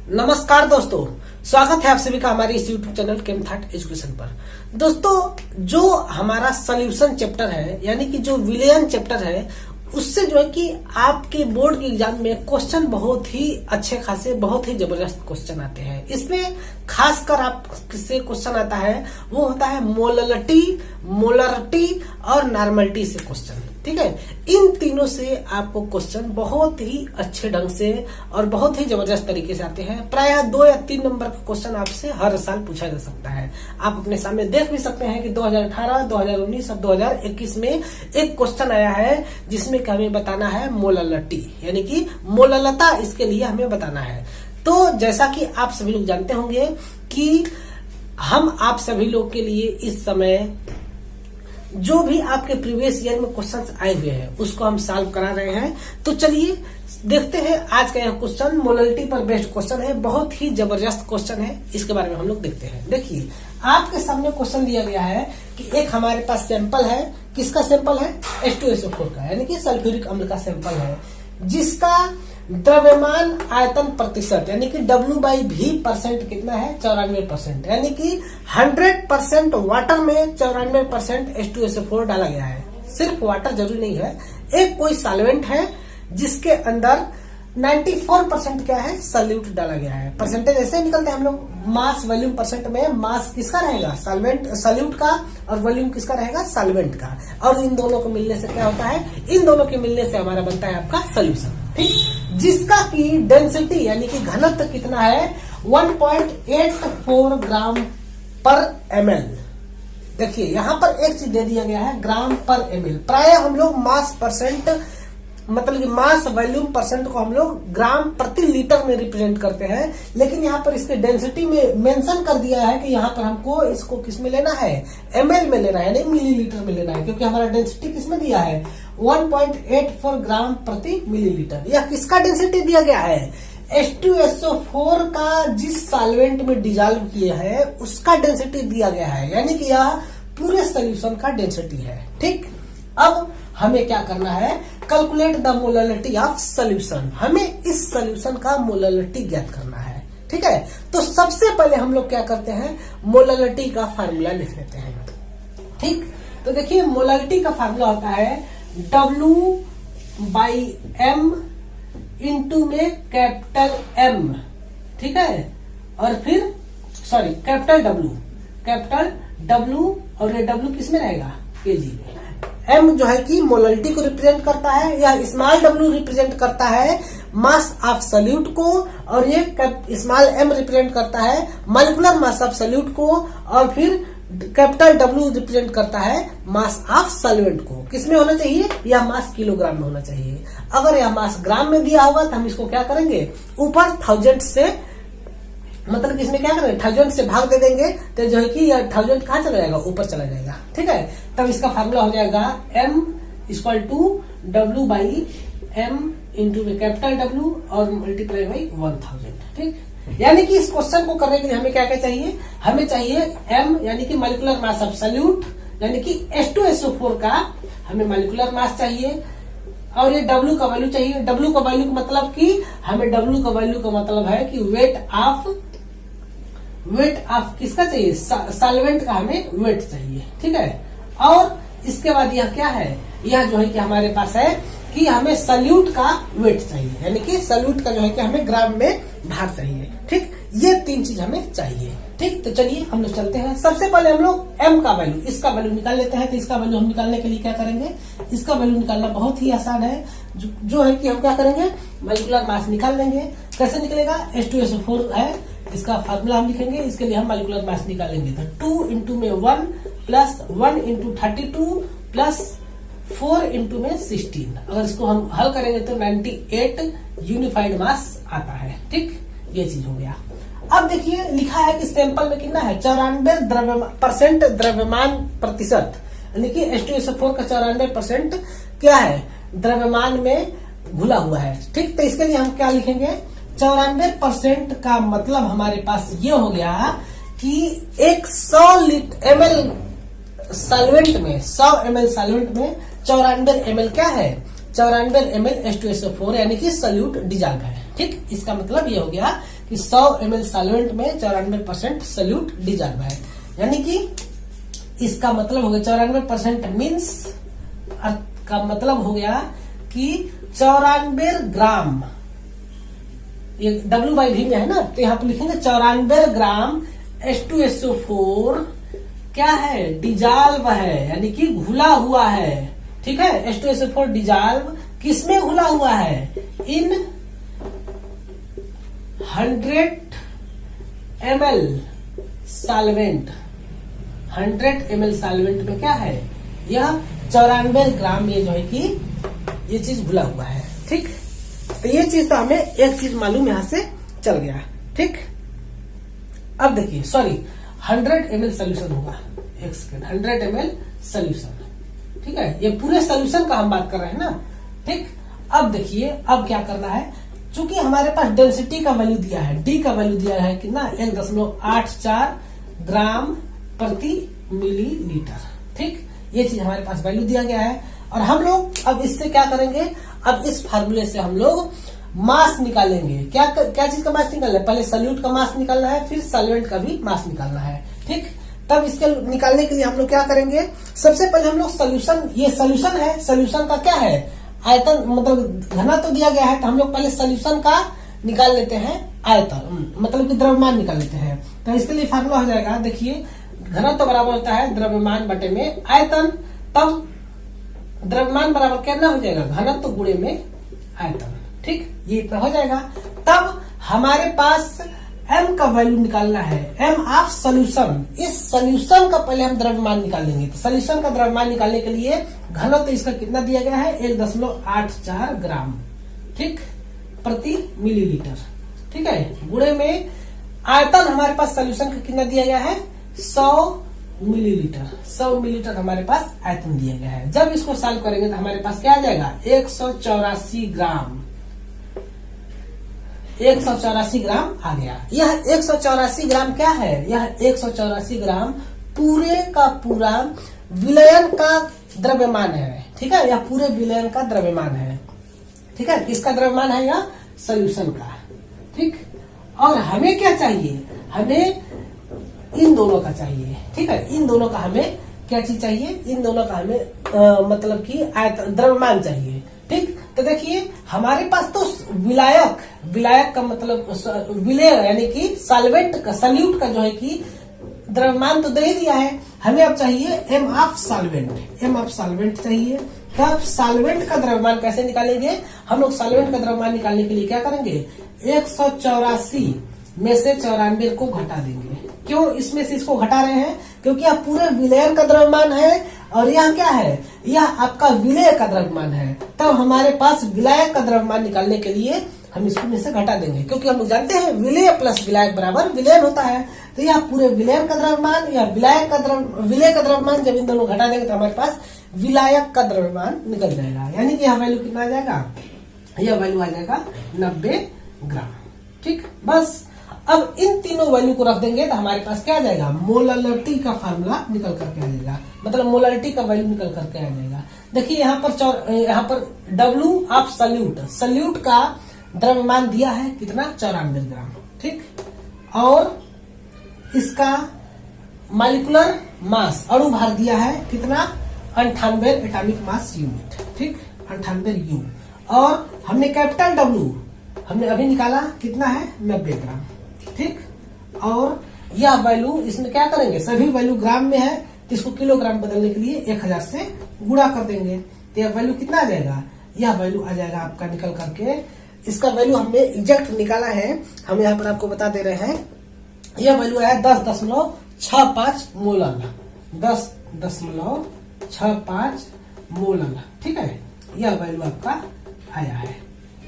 नमस्कार दोस्तों, स्वागत है आप सभी का हमारे इस YouTube चैनल केमथाट एजुकेशन पर। दोस्तों, जो हमारा सॉल्यूशन चैप्टर है यानी कि जो विलयन चैप्टर है, उससे जो है कि आपके बोर्ड के एग्जाम में क्वेश्चन बहुत ही अच्छे खासे, बहुत ही जबरदस्त क्वेश्चन आते हैं। इसमें खासकर आपसे क्वेश्चन आता है वो होता है मोलरिटी और नॉर्मलिटी से क्वेश्चन। ठीक है, इन तीनों से आपको क्वेश्चन बहुत ही अच्छे ढंग से और बहुत ही जबरदस्त तरीके से आते हैं। प्रायः 2 या 3 नंबर का क्वेश्चन आपसे हर साल पूछा जा सकता है। आप अपने सामने देख भी सकते हैं कि 2018, 2019 और 2021 में एक क्वेश्चन आया है जिसमें कि हमें बताना है मोलरिटी यानी कि मोललता, इसके लिए हमें बताना है। तो जैसा कि आप सभी लोग जानते होंगे कि हम आप सभी लोग के लिए इस समय जो भी आपके प्रीवियस ईयर में क्वेश्चंस आए हुए हैं उसको हम सॉल्व करा रहे हैं। तो चलिए देखते हैं आज का यह क्वेश्चन मोलरिटी पर बेस्ड क्वेश्चन है, बहुत ही जबरदस्त क्वेश्चन है। इसके बारे में हम लोग देखते हैं। देखिए, आपके सामने क्वेश्चन दिया गया है कि एक हमारे पास सैंपल है। किसका सैंपल है? H2SO4 का, यानी कि सल्फ्यूरिक अम्ल का सैंपल है, जिसका द्रव्यमान आयतन प्रतिशत यानी कि W/V% कितना है? 94%। यानी कि 100% वाटर में 94% H2SO4 डाला गया है। सिर्फ वाटर जरूरी नहीं है, एक कोई सॉल्वेंट है जिसके अंदर 94% क्या है? सॉल्यूट डाला गया है। परसेंटेज ऐसे निकलते हैं हम लोग, मास वॉल्यूम परसेंट में मास किसका रहेगा? सॉल्यूट का, और वॉल्यूम किसका रहेगा? सॉल्वेंट का। और इन दोनों को मिलने से क्या होता है? इन दोनों के मिलने से हमारा बनता है आपका सोल्यूशन। ठीक, जिसका की डेंसिटी यानी कि घनत्व कितना है? 1.84 ग्राम पर ml। देखिए, यहाँ पर एक चीज दे दिया गया है, ग्राम पर ml। प्राय हम लोग मास परसेंट मतलब कि मास वॉल्यूम परसेंट को हम लोग ग्राम प्रति लीटर में रिप्रेजेंट करते हैं, लेकिन यहाँ पर इसके डेंसिटी में मेंशन कर दिया है कि यहाँ पर हमको इसको किस में लेना है? ml में लेना है, नहीं मिलीलीटर में लेना है, क्योंकि हमारा डेंसिटी किसमें दिया है? 1.84 ग्राम प्रति मिलीलीटर। यह किसका डेंसिटी दिया गया है? H2SO4 का जिस सॉल्वेंट में डिजॉल्व किया है उसका डेंसिटी दिया गया है, यानी कि यह पूरे सोल्यूशन का डेंसिटी है। ठीक, अब हमें क्या करना है? Calculate the molarity of solution. हमें इस सोल्यूशन का मोलरिटी ज्ञात करना है। ठीक है, तो सबसे पहले हम लोग क्या करते हैं? मोलरिटी का फार्मूला लिख लेते हैं। ठीक, तो देखिए, मोलरिटी का फार्मूला होता है W/M इंटू में कैपिटल M। ठीक है, और फिर कैपिटल W, और ये W किस में रहेगा? केजी में। M जो है कि मोलरिटी को रिप्रेजेंट करता है, यह स्मॉल w रिप्रेजेंट करता है मास ऑफ सॉल्यूट को, और ये स्मॉल m रिप्रेजेंट करता है मॉलिक्यूलर मास ऑफ सॉल्यूट को, और फिर कैपिटल W रिप्रेजेंट करता है मास ऑफ सॉल्वेंट को। किसमें होना चाहिए? यह मास किलोग्राम में होना चाहिए। अगर यह मास ग्राम में दिया होगा तो हम इसको क्या करेंगे? ऊपर 1000 से, मतलब इसमें क्या करेंगे? 1000 से भाग दे देंगे, तो जो है कि यह 1000 कहाँ चला जाएगा? ऊपर चला जाएगा। ठीक है, तब इसका फार्मूला हो जाएगा M = W/M इंटू में कैपिटल W और मल्टीप्लाई बाई 1000। ठीक, यानी कि इस क्वेश्चन को करने के लिए हमें क्या क्या चाहिए? हमें चाहिए M यानी कि मॉलिक्यूलर मास ऑफ सॉल्यूट, यानी कि H2SO4 का हमें मॉलिक्यूलर मास चाहिए, और ये W का वैल्यू चाहिए। W का वैल्यू का मतलब कि हमें W का वैल्यू का मतलब है कि वेट ऑफ किसका चाहिए? सॉल्वेंट का हमें वेट चाहिए। ठीक है, और इसके बाद यह क्या है? यह जो है कि हमारे पास है कि हमें सॉल्यूट का वेट चाहिए, यानी कि सॉल्यूट का जो है कि हमें ग्राम में भाग चाहिए। ठीक, ये 3 चीज हमें चाहिए। ठीक, तो चलिए हम लोग चलते हैं। सबसे पहले हम लोग M का वैल्यू, इसका वैल्यू निकाल लेते हैं। तो इसका वैल्यू हम निकालने के लिए क्या करेंगे? इसका वैल्यू निकालना बहुत ही आसान है। जो है कि हम क्या करेंगे? मॉलिक्यूलर मास निकाल लेंगे। कैसे निकलेगा? H2SO4 है, इसका फार्मूला हम लिखेंगे। इसके लिए हम मॉलिक्यूलर मास निकालेंगे, तो 2 इंटू में 1 प्लस 1 इंटू 32 प्लस 4 इंटू में 16। अगर इसको हम हल करेंगे तो 98 यूनिफाइड मास आता है। ठीक, ये चीज हो गया। अब देखिए, लिखा है कि सैंपल में कितना है? 94% द्रव्यमान प्रतिशत, यानी कि H2SO4 का 94% क्या है? द्रव्यमान में घुला हुआ है। ठीक, तो इसके लिए हम क्या लिखेंगे? 94% का मतलब हमारे पास ये हो गया कि एक 100 ml सॉल्वेंट में 94 ml क्या है? 94 ml H2SO4 यानी कि सॉल्यूट डिजॉल्व है। ठीक, इसका मतलब ये हो गया कि 100 ml सॉल्वेंट में 94% सोल्यूट डिजॉल्व है, यानी कि इसका मतलब हो गया 94% मीन्स का मतलब हो गया कि 94 ग्राम, ये W/V में है ना, तो यहाँ पे लिखेंगे 94 ग्राम H2SO4 क्या है, डिजॉल्व है, यानी कि घुला हुआ है। ठीक है, H2SO4 डिजॉल्व किसमें घुला हुआ है, इन 100 ml सॉल्वेंट। 100 ml सॉल्वेंट में क्या है, यह 94 ग्राम ये जो है कि ये चीज घुला हुआ है। ठीक, तो ये चीज तो हमें एक चीज मालूम यहां से चल गया। ठीक, अब देखिए, सॉरी 100 ml सोल्यूशन होगा, एक सेकेंड, 100 ml सोल्यूशन। ठीक है, ये पूरे सोल्यूशन का हम बात कर रहे हैं ना। ठीक, अब देखिए, अब क्या करना है, चूंकि हमारे पास डेंसिटी का वैल्यू दिया है, डी का वैल्यू दिया है कितना, 1.84 ग्राम प्रति मिलीलीटर। ठीक, ये चीज हमारे पास वैल्यू दिया गया है, और हम लोग अब इससे क्या करेंगे, अब इस फार्मूले से हम लोग मास निकालेंगे। क्या चीज का मास निकालना है, पहले सॉल्यूट का मास निकालना है, फिर सॉल्वेंट का भी मास निकालना है। ठीक, तब इसके निकालने के लिए हम लोग क्या करेंगे, सबसे पहले हम लोग सोल्यूशन, ये सोल्यूशन है, सोल्यूशन का क्या है, आयतन, मतलब घनत्व तो दिया गया है, तो हम लोग पहले सोल्यूशन का निकाल लेते हैं आयतन, मतलब कि द्रव्यमान निकाल लेते हैं। तो इसके लिए फार्मूला हो जाएगा, देखिए, घनत्व तो बराबर होता है द्रव्यमान बटे में आयतन, तब द्रव्यमान बराबर कितना हो जाएगा, घनत्व गुणे में आयतन। ठीक, ये इतना हो जाएगा। तब हमारे पास m का वैल्यू निकालना है, m ऑफ सोल्यूशन। इस सोल्यूशन का पहले हम द्रव्यमान निकाल लेंगे, तो सोल्यूशन का द्रव्यमान निकालने के लिए घनत्व इसका कितना दिया गया है, 1.84 ग्राम, ठीक, प्रति मिलीलीटर। ठीक है, गुणे में आयतन हमारे पास सोल्यूशन का कितना दिया गया है, 100 मिलीलीटर। 100 मिलीलीटर हमारे पास आयतन दिया गया है। जब इसको सॉल्व करेंगे तो हमारे पास क्या आ जाएगा, 184 ग्राम, 184 ग्राम आ गया। यह 184 ग्राम क्या है, यह 184 ग्राम पूरे का पूरा विलयन का द्रव्यमान है। ठीक है, यह पूरे विलयन का द्रव्यमान है। ठीक है, किसका द्रव्यमान है, यह सोल्यूशन का। ठीक, और हमें क्या चाहिए, हमें इन दोनों का चाहिए। ठीक है, इन दोनों का हमें क्या चीज चाहिए, इन दोनों का हमें मतलब कि द्रव्यमान चाहिए। ठीक, तो देखिए हमारे पास तो विलायक, विलायक का मतलब विलय यानी कि सॉल्वेंट का, सॉल्यूट का जो है कि द्रव्यमान तो दे ही दिया है, हमें अब चाहिए m of solvent, m of solvent चाहिए। तब सॉल्वेंट का द्रव्यमान कैसे निकालेंगे, हम लोग सॉल्वेंट का द्रव्यमान निकालने के लिए क्या करेंगे, 184 में से 94 को घटा देंगे। क्यों इसमें से इसको घटा रहे हैं, क्योंकि यह पूरे विलयन का द्रव्यमान है और यह क्या है, यह आपका विलय का द्रव्यमान है। तब हमारे पास विलायक का द्रव्यमान निकालने के लिए हम इसको में से घटा देंगे, क्योंकि हम लोग जानते हैं विलय प्लस विलायक बराबर विलयन होता है। तो यह पूरे विलयन का द्रव्यमान या विलायक का विलय का द्रव्यमान जब इन दोनों घटा देंगे तो हमारे पास विलायक का द्रव्यमान निकल जाएगा, यानी कि यह वैल्यू कितना आ जाएगा, यह वैल्यू आ जाएगा 90 ग्राम। ठीक, बस अब इन तीनों वैल्यू को रख देंगे तो हमारे पास क्या आ जाएगा, मोलारिटी का फार्मूला निकल करके आ जाएगा, मतलब मोलारिटी का वैल्यू निकल करके आ जाएगा। देखिए यहाँ पर W ऑफ सॉल्यूट, सॉल्यूट का द्रव्यमान दिया है कितना, 94 ग्राम। ठीक, और इसका मॉलिक्यूलर मास, अणु भार दिया है कितना, 98 एटॉमिक मास यूनिट। ठीक, 98 U, और हमने कैपिटल W हमने अभी निकाला कितना है, 90 ग्राम। ठीक, और यह वैल्यू इसमें क्या करेंगे, सभी वैल्यू ग्राम में है तो इसको किलोग्राम बदलने के लिए 1000 से गुणा कर देंगे, तो यह वैल्यू कितना आ जाएगा, यह वैल्यू आ जाएगा आपका निकल करके, इसका वैल्यू हमने एग्जैक्ट निकाला है, हम यहाँ पर आपको बता दे रहे हैं। यह वैल्यू आया 10.65 मोलल, 10.65 मोलल। ठीक है, यह वैल्यू आपका आया है।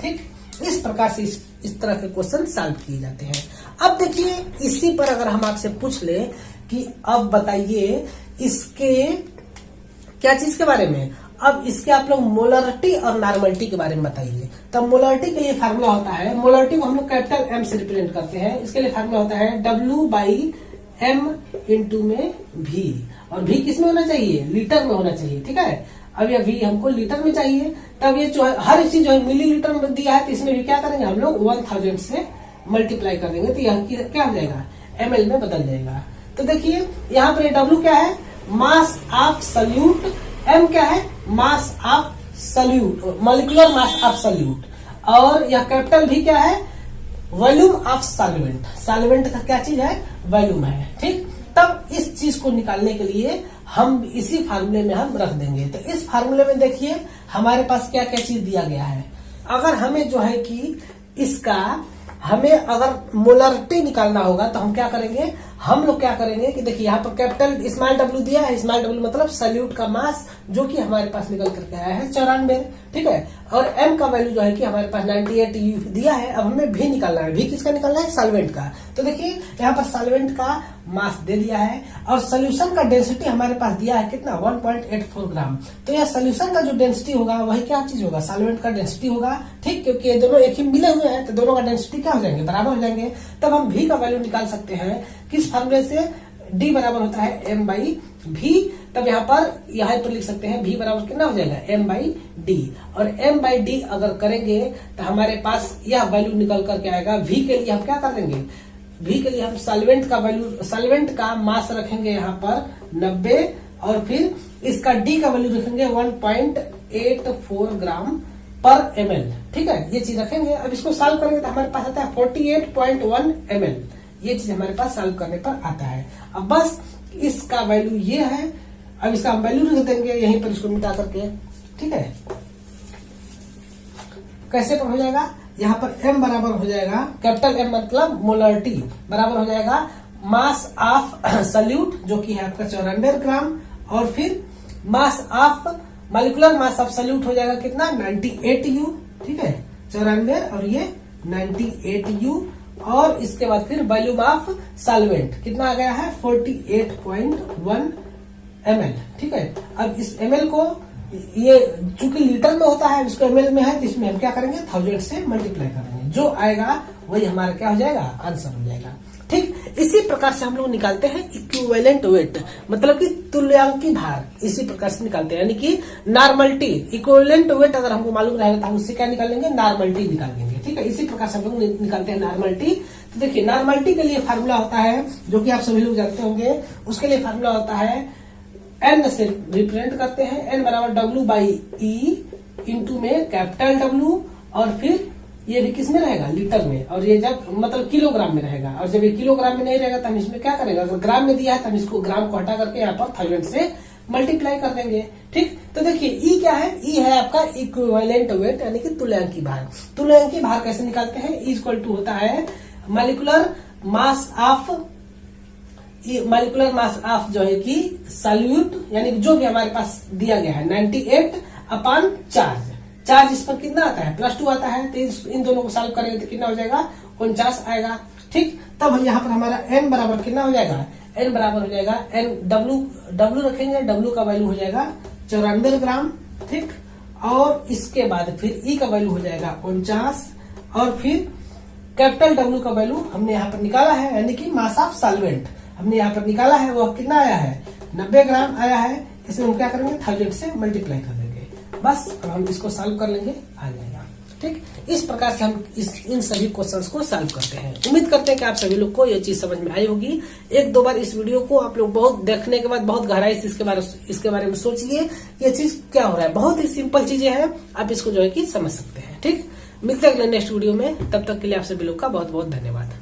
ठीक, इस प्रकार से इस तरह के क्वेश्चन सॉल्व किए जाते हैं। अब देखिए इसी पर अगर हम आपसे पूछ ले कि अब बताइए इसके क्या चीज के बारे में, अब इसके आप लोग मोलरिटी और नॉर्मलिटी के बारे में बताइए। तब मोलरिटी के लिए फार्मूला होता है, मोलरिटी को हम लोग कैपिटल M से रिप्रेजेंट करते हैं, इसके लिए फार्मूला होता है W/M × में V, और V किस में होना चाहिए, लीटर में होना चाहिए। ठीक है, अब ये V हमको लीटर में चाहिए, तब ये जो है हर एक चीज जो है मिलीलीटर में दिया है, तो इसमें भी क्या करेंगे हम लोग 1000 से मल्टीप्लाई कर देंगे, तो यह क्या हो जाएगा ml में बदल जाएगा। तो देखिए यहाँ पर W क्या है, मास ऑफ सल्यूट, M क्या है, mass of solute, molecular mass of solute, और यह कैपिटल V क्या है, वॉल्यूम ऑफ सॉल्वेंट। सॉल्वेंट का क्या चीज है, वॉल्यूम है, ठीक। तब इस चीज को निकालने के लिए हम इसी फार्मूले में हम रख देंगे। तो इस फार्मूले में देखिए हमारे पास क्या क्या चीज दिया गया है। अगर हमें जो है कि इसका हमें अगर मोलरिटी निकालना होगा तो हम क्या करेंगे, हम लोग क्या करेंगे कि देखिए यहाँ पर कैपिटल स्मॉल w दिया है, स्मॉल w मतलब सल्यूट का मास जो कि हमारे पास निकल करके आया है 94, ठीक है। और m का वैल्यू जो है कि हमारे पास 98 दिया है। अब हमें v निकालना है, v किसका निकालना है, सॉल्वेंट का। तो देखिए यहाँ पर सॉल्वेंट का मास दे दिया है और सोल्यूशन का डेंसिटी हमारे पास दिया है कितना, 1.84 ग्राम। तो यह सोल्यूशन का जो डेंसिटी होगा वही क्या चीज होगा, सॉल्वेंट का डेंसिटी होगा, ठीक, क्योंकि ये दोनों एक ही मिले हुए हैं तो दोनों का डेंसिटी क्या हो जाएंगे, बराबर हो जाएंगे। तब हम v का वैल्यू निकाल सकते हैं किस फार्मूले से, d बराबर होता है m/v। तब यहाँ पर लिख सकते हैं v बराबर कितना हो जाएगा, m/d। और m/d अगर करेंगे तो हमारे पास यह वैल्यू निकल करके आएगा। v के लिए हम क्या कर देंगे, v के लिए हम सॉल्वेंट का वैल्यू, सॉल्वेंट का मास रखेंगे यहाँ पर 90 और फिर इसका d का वैल्यू रखेंगे 1.84 ग्राम पर ml, ठीक है, ये चीज रखेंगे। अब इसको सॉल्व करेंगे तो हमारे पास आता है 48.1 ml, ये चीज हमारे पास सॉल्व करने पर आता है। अब बस इसका वैल्यू ये है, अब इसका हम वैल्यू रख देंगे यहीं पर इसको मिटा करके, ठीक है। कैसे पर हो जाएगा, यहाँ पर m बराबर हो जाएगा, कैपिटल M मतलब मोलरिटी, बराबर हो जाएगा मास ऑफ सल्यूट जो कि है आपका 94 ग्राम, और फिर mass of molecular mass of solute हो जाएगा कितना, 98U, ठीक है, 94 और ये 98U, और इसके बाद फिर वॉल्यूम ऑफ सॉल्वेंट कितना आ गया है, 48.1 ml, ठीक है। अब इस ml को, ये चूंकि लीटर में होता है, इसको ml में है, तो इसमें हम क्या करेंगे 1000 से मल्टीप्लाई करेंगे, जो आएगा वही हमारा क्या हो जाएगा, आंसर हो जाएगा, ठीक। इसी प्रकार से हम लोग निकालते हैं इक्विवेलेंट वेट, मतलब कि तुल्यांकी भार, इसी प्रकार से निकालते हैं, यानी कि नॉर्मलिटी। इक्विवेलेंट वेट अगर हमको मालूम रहेगा तो हम उससे क्या निकालेंगे, नॉर्मलिटी निकाल देंगे, ठीक है। इसी प्रकार से हम लोग निकालते हैं नॉर्मलिटी। तो देखिए नॉर्मलिटी के लिए फार्मूला होता है जो कि आप सभी लोग जानते होंगे, उसके लिए फार्मूला होता है n से रिप्रेजेंट करते हैं, n बराबर W/E इंटू में कैपिटल W, और फिर ये भी किस में रहेगा, लीटर में, और ये जब मतलब किलोग्राम में रहेगा, और जब ये किलोग्राम में नहीं रहेगा तो हम इसमें क्या करेंगे, अगर ग्राम में दिया है तो हम इसको ग्राम को हटा करके यहाँ पर 1000 से मल्टीप्लाई कर देंगे, ठीक। तो देखिए E क्या है, E है आपका इक्विवेलेंट वेट, यानी कि तुल्यांकी भार। तुल्यांकी भार कैसे निकालते हैं, E इक्वल टू होता है मॉलिक्यूलर मास ऑफ जो है कि सॉल्यूट, यानी कि जो भी हमारे पास दिया गया है 98/चार्ज। चार्ज इस पर कितना आता है, +2 आता है, तो इन दोनों को सॉल्व करेंगे तो कितना हो जाएगा, 49 आएगा, ठीक। तब हम यहाँ पर हमारा n बराबर कितना हो जाएगा, n बराबर हो जाएगा n W रखेंगे, W का वैल्यू हो जाएगा 94 ग्राम, ठीक। और इसके बाद फिर E का वैल्यू हो जाएगा 49, और फिर कैपिटल W का वैल्यू हमने यहाँ पर निकाला है, यानी कि मास ऑफ सॉल्वेंट हमने यहाँ पर निकाला है, वो कितना आया है, 90 ग्राम आया है। इसमें हम क्या करेंगे, 1000 से मल्टीप्लाई कर देंगे, बस। अब हम इसको सॉल्व कर लेंगे, आ जाएगा, ठीक। इस प्रकार से हम इन सभी क्वेश्चंस को सॉल्व करते हैं। उम्मीद करते हैं कि आप सभी लोग को ये चीज समझ में आई होगी। एक दो बार इस वीडियो को आप लोग बहुत देखने के बाद बहुत गहराई से इसके बारे में सोचिए, ये चीज क्या हो रहा है। बहुत ही सिंपल चीजें हैं, आप इसको जो है कि समझ सकते हैं, ठीक। मिलते हैं अगले नेक्स्ट वीडियो में, तब तक के लिए आप सभी लोग का बहुत बहुत धन्यवाद।